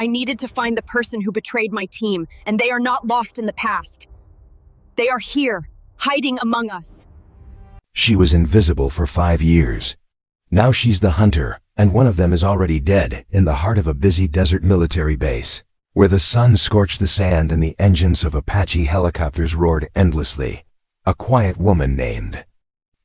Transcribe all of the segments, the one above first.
I needed to find the person who betrayed my team, and they are not lost in the past. They are here, hiding among us. She was invisible for 5 years. Now she's the hunter, and one of them is already dead in the heart of a busy desert military base, where the sun scorched the sand and the engines of Apache helicopters roared endlessly. A quiet woman named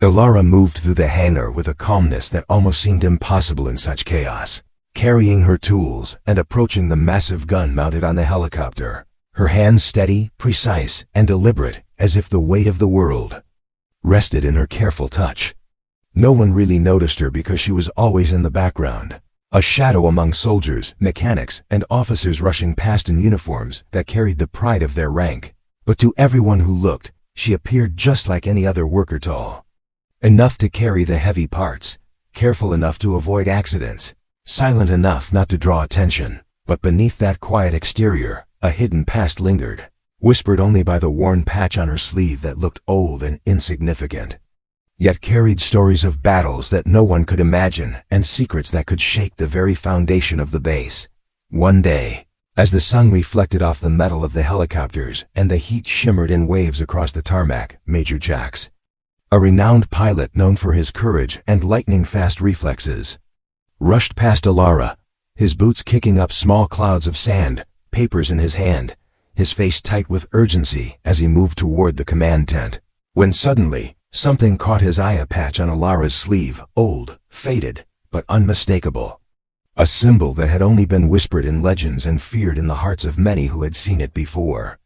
Ilara moved through the hangar with a calmness that almost seemed impossible in such chaos, carrying her tools and approaching the massive gun mounted on the helicopter, her hands steady, precise, and deliberate, as if the weight of the world rested in her careful touch. No one really noticed her because she was always in the background, a shadow among soldiers, mechanics, and officers rushing past in uniforms that carried the pride of their rank. But to everyone who looked, she appeared just like any other worker, tall enough to carry the heavy parts, careful enough to avoid accidents, silent enough not to draw attention. But beneath that quiet exterior, a hidden past lingered, whispered only by the worn patch on her sleeve that looked old and insignificant, yet carried stories of battles that no one could imagine and secrets that could shake the very foundation of the base. One day, as the sun reflected off the metal of the helicopters and the heat shimmered in waves across the tarmac, Major Jax, a renowned pilot known for his courage and lightning-fast reflexes, rushed past Ilara, his boots kicking up small clouds of sand, papers in his hand, his face tight with urgency as he moved toward the command tent, when suddenly, something caught his eye, a patch on Ilara's sleeve, old, faded, but unmistakable. A symbol that had only been whispered in legends and feared in the hearts of many who had seen it before.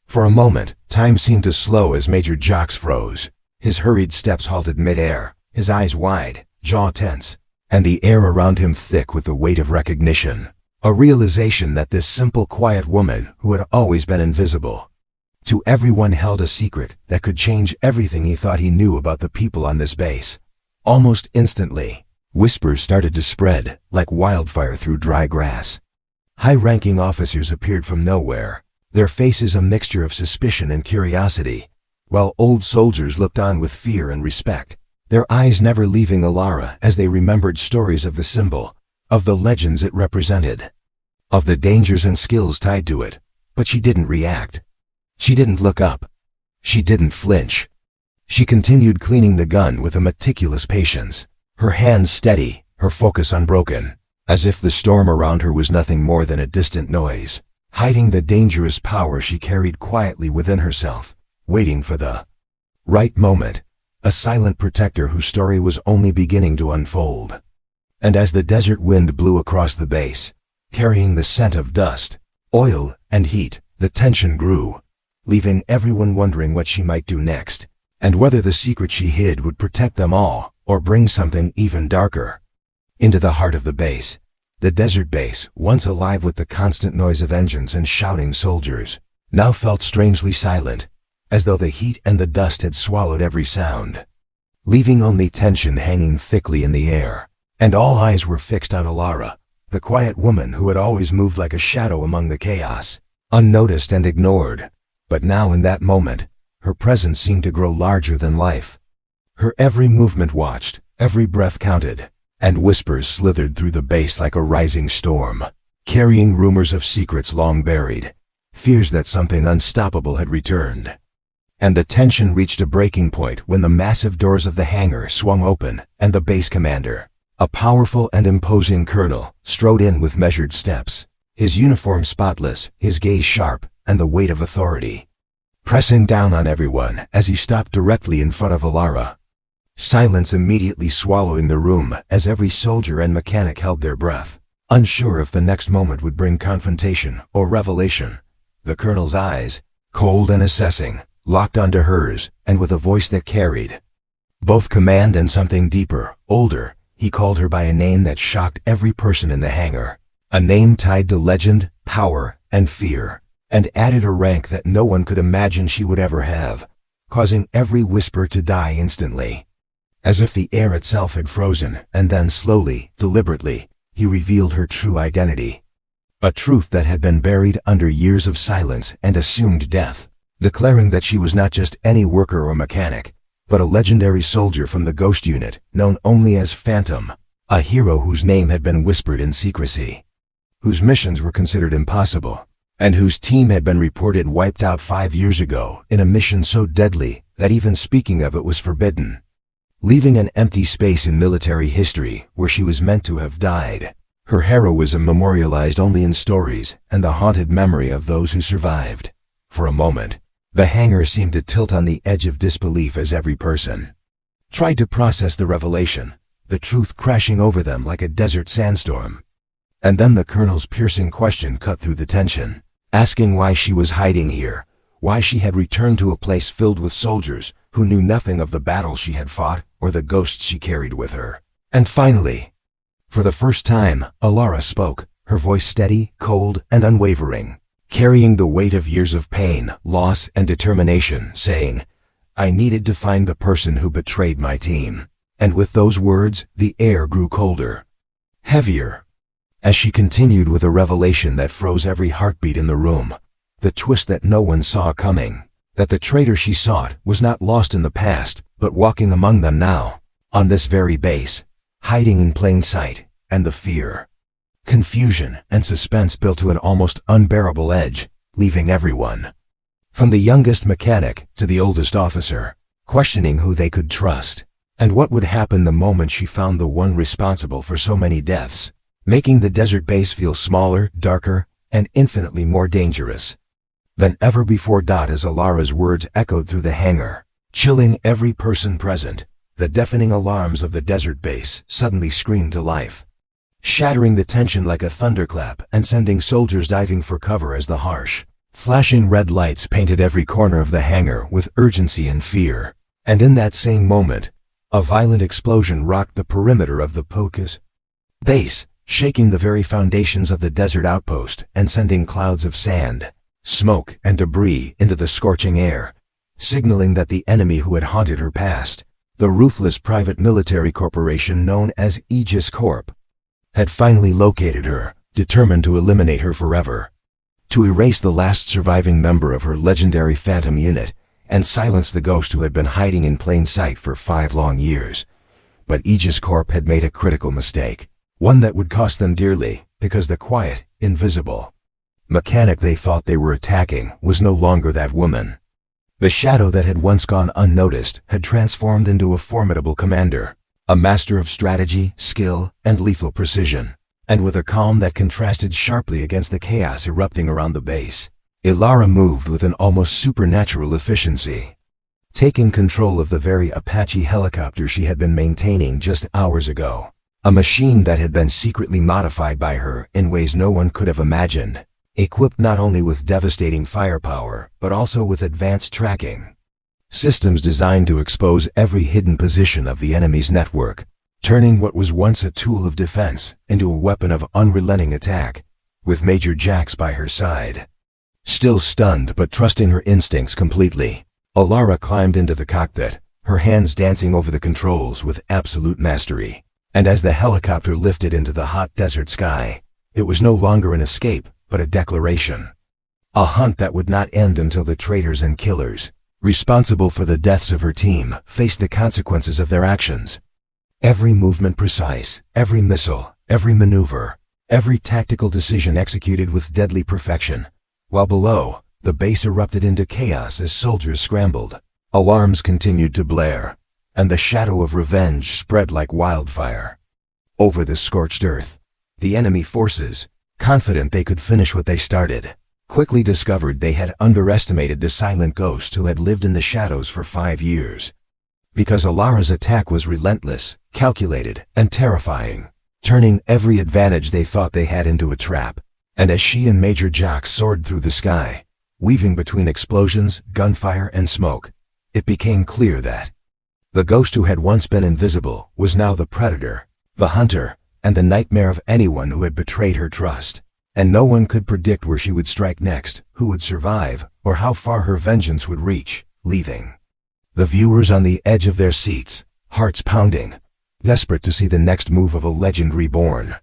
For a moment, time seemed to slow as Major Jax froze. His hurried steps halted mid-air, his eyes wide, jaw tense, and the air around him thick with the weight of recognition. A realization that this simple, quiet woman, who had always been invisible to everyone, held a secret that could change everything he thought he knew about the people on this base. Almost instantly, whispers started to spread like wildfire through dry grass. High-ranking officers appeared from nowhere, their faces a mixture of suspicion and curiosity, while old soldiers looked on with fear and respect, their eyes never leaving Ilara as they remembered stories of the symbol, of the legends it represented, of the dangers and skills tied to it. But she didn't react. She didn't look up. She didn't flinch. She continued cleaning the gun with a meticulous patience, her hands steady, her focus unbroken, as if the storm around her was nothing more than a distant noise, hiding the dangerous power she carried quietly within herself, waiting for the right moment, a silent protector whose story was only beginning to unfold. And as the desert wind blew across the base, carrying the scent of dust, oil, and heat, the tension grew, leaving everyone wondering what she might do next, and whether the secret she hid would protect them all, or bring something even darker. Into the heart of the base, the desert base, once alive with the constant noise of engines and shouting soldiers, now felt strangely silent, as though the heat and the dust had swallowed every sound, leaving only tension hanging thickly in the air. And all eyes were fixed on Ilara, the quiet woman who had always moved like a shadow among the chaos, unnoticed and ignored. But now in that moment, her presence seemed to grow larger than life. Her every movement watched, every breath counted, and whispers slithered through the base like a rising storm, carrying rumors of secrets long buried, fears that something unstoppable had returned. And the tension reached a breaking point when the massive doors of the hangar swung open and the base commander, a powerful and imposing colonel, strode in with measured steps, his uniform spotless, his gaze sharp, and the weight of authority pressing down on everyone as he stopped directly in front of Ilara. Silence immediately swallowing the room as every soldier and mechanic held their breath, unsure if the next moment would bring confrontation or revelation. The colonel's eyes, cold and assessing, locked onto hers, and with a voice that carried both command and something deeper, older, he called her by a name that shocked every person in the hangar, a name tied to legend, power, and fear, and added a rank that no one could imagine she would ever have, causing every whisper to die instantly. As if the air itself had frozen, and then slowly, deliberately, he revealed her true identity. A truth that had been buried under years of silence and assumed death, declaring that she was not just any worker or mechanic, but a legendary soldier from the Ghost Unit, known only as Phantom, a hero whose name had been whispered in secrecy. whose missions were considered impossible, and whose team had been reported wiped out 5 years ago in a mission so deadly that even speaking of it was forbidden, leaving an empty space in military history where she was meant to have died, her heroism memorialized only in stories and the haunted memory of those who survived. For a moment, the hangar seemed to tilt on the edge of disbelief as every person tried to process the revelation, the truth crashing over them like a desert sandstorm. And then the colonel's piercing question cut through the tension, asking why she was hiding here, why she had returned to a place filled with soldiers who knew nothing of the battle she had fought or the ghosts she carried with her. And finally, for the first time, Alara spoke, her voice steady, cold, and unwavering, carrying the weight of years of pain, loss, and determination, saying, "I needed to find the person who betrayed my team." And with those words, the air grew colder, heavier, as she continued with a revelation that froze every heartbeat in the room, the twist that no one saw coming, that the traitor she sought was not lost in the past, but walking among them now, on this very base, hiding in plain sight, and the fear, confusion, and suspense built to an almost unbearable edge, leaving everyone, from the youngest mechanic to the oldest officer, questioning who they could trust, and what would happen the moment she found the one responsible for so many deaths, making the desert base feel smaller, darker, and infinitely more dangerous than ever before. As Alara's words echoed through the hangar, chilling every person present, the deafening alarms of the desert base suddenly screamed to life, shattering the tension like a thunderclap and sending soldiers diving for cover as the harsh, flashing red lights painted every corner of the hangar with urgency and fear. And in that same moment, a violent explosion rocked the perimeter of the Pocus base, shaking the very foundations of the desert outpost and sending clouds of sand, smoke, and debris into the scorching air, signaling that the enemy who had haunted her past, the ruthless private military corporation known as Aegis Corp, had finally located her, determined to eliminate her forever, to erase the last surviving member of her legendary Phantom unit, and silence the ghost who had been hiding in plain sight for 5 long years. But Aegis Corp had made a critical mistake, one that would cost them dearly, because the quiet, invisible mechanic they thought they were attacking was no longer that woman. The shadow that had once gone unnoticed had transformed into a formidable commander, a master of strategy, skill, and lethal precision. And with a calm that contrasted sharply against the chaos erupting around the base, Alara moved with an almost supernatural efficiency, taking control of the very Apache helicopter she had been maintaining just hours ago, a machine that had been secretly modified by her in ways no one could have imagined, equipped not only with devastating firepower, but also with advanced tracking systems designed to expose every hidden position of the enemy's network, turning what was once a tool of defense into a weapon of unrelenting attack, with Major Jax by her side. Still stunned but trusting her instincts completely, Alara climbed into the cockpit, her hands dancing over the controls with absolute mastery. And as the helicopter lifted into the hot desert sky, it was no longer an escape, but a declaration. A hunt that would not end until the traitors and killers, responsible for the deaths of her team, faced the consequences of their actions. Every movement precise, every missile, every maneuver, every tactical decision executed with deadly perfection. While below, the base erupted into chaos as soldiers scrambled. Alarms continued to blare, and the shadow of revenge spread like wildfire over the scorched earth. The enemy forces, confident they could finish what they started, quickly discovered they had underestimated the silent ghost who had lived in the shadows for 5 years. Because Alara's attack was relentless, calculated, and terrifying, turning every advantage they thought they had into a trap. And as she and Major Jax soared through the sky, weaving between explosions, gunfire, and smoke, it became clear that the ghost who had once been invisible was now the predator, the hunter, and the nightmare of anyone who had betrayed her trust. And no one could predict where she would strike next, who would survive, or how far her vengeance would reach, leaving the viewers on the edge of their seats, hearts pounding, desperate to see the next move of a legend reborn.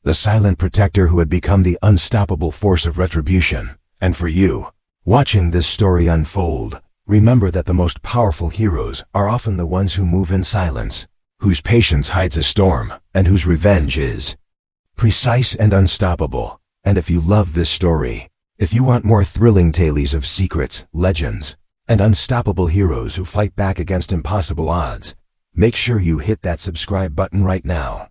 The silent protector who had become the unstoppable force of retribution. And for you, watching this story unfold, remember that the most powerful heroes are often the ones who move in silence, whose patience hides a storm, and whose revenge is precise and unstoppable. And if you love this story, if you want more thrilling tales of secrets, legends, and unstoppable heroes who fight back against impossible odds, make sure you hit that subscribe button right now.